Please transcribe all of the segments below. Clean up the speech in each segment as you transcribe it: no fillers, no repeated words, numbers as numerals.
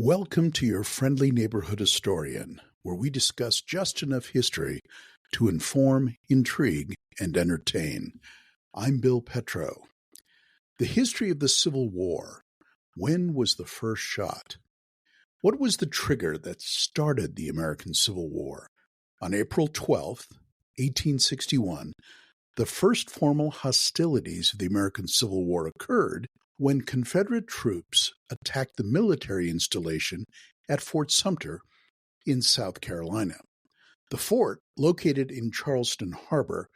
Welcome to your friendly neighborhood historian, where we discuss just enough history to inform, intrigue, and entertain. I'm Bill Petro. The history of the Civil War. When was the first shot? What was the trigger that started the American Civil War? On April 12th, 1861, the first formal hostilities of the American Civil War occurred when Confederate troops attacked the military installation at Fort Sumter in South Carolina. The fort, located in Charleston Harbor,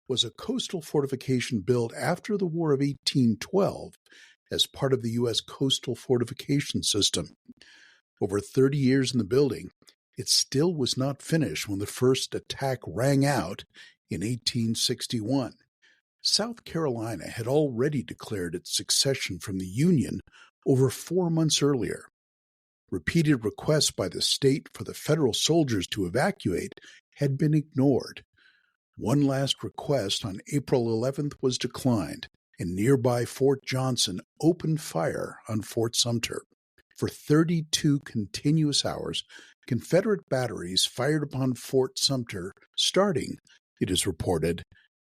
was a coastal fortification built after the War of 1812 as part of the U.S. coastal fortification system. Over 30 years in the building, it still was not finished when the first attack rang out in 1861. South Carolina had already declared its secession from the Union over 4 months earlier. Repeated requests by the state for the federal soldiers to evacuate had been ignored. One last request on April 11th was declined, and nearby Fort Johnson opened fire on Fort Sumter. For 32 continuous hours, Confederate batteries fired upon Fort Sumter, starting, it is reported,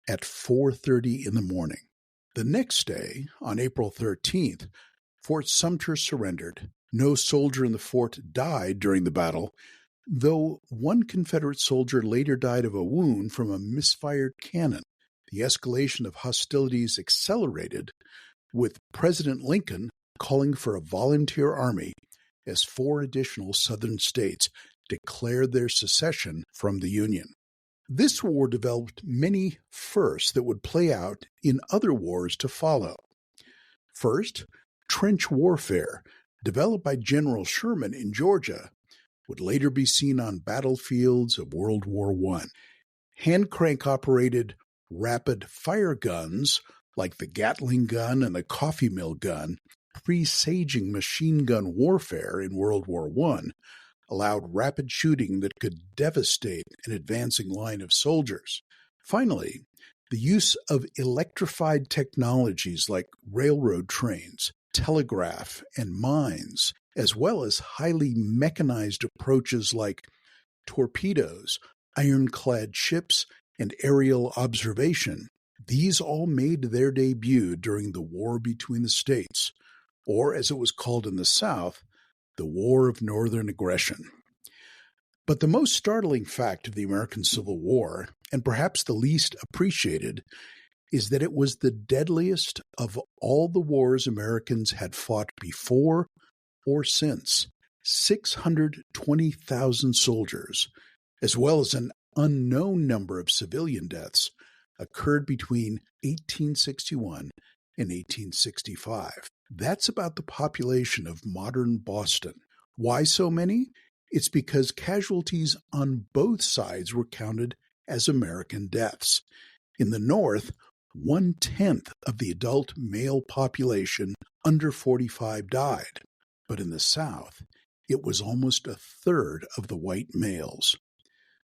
at 4:30 in the morning. The next day, on April 13th, Fort Sumter surrendered. No soldier in the fort died during the battle, though one Confederate soldier later died of a wound from a misfired cannon. The escalation of hostilities accelerated, with President Lincoln calling for a volunteer army as 4 additional Southern states declared their secession from the Union. This war developed many firsts that would play out in other wars to follow. First, trench warfare, developed by General Sherman in Georgia, would later be seen on battlefields of World War I. Hand-crank-operated rapid fire guns, like the Gatling gun and the coffee mill gun, presaging machine gun warfare in World War I, allowed rapid shooting that could devastate an advancing line of soldiers. Finally, the use of electrified technologies like railroad trains, telegraph, and mines, as well as highly mechanized approaches like torpedoes, ironclad ships, and aerial observation, these all made their debut during the War between the States, or as it was called in the South, the War of Northern Aggression. But the most startling fact of the American Civil War, and perhaps the least appreciated, is that it was the deadliest of all the wars Americans had fought before or since. 620,000 soldiers, as well as an unknown number of civilian deaths, occurred between 1861 and 1865. That's about the population of modern Boston. Why so many? It's because casualties on both sides were counted as American deaths. In the North, 1/10 of the adult male population under 45 died. But in the South, it was almost 1/3 of the white males.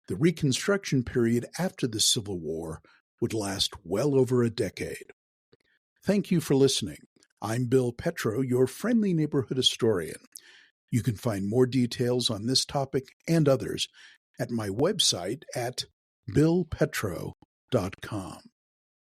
The Reconstruction period after the Civil War would last well over a decade. Thank you for listening. I'm Bill Petro, your friendly neighborhood historian. You can find more details on this topic and others at my website at billpetro.com.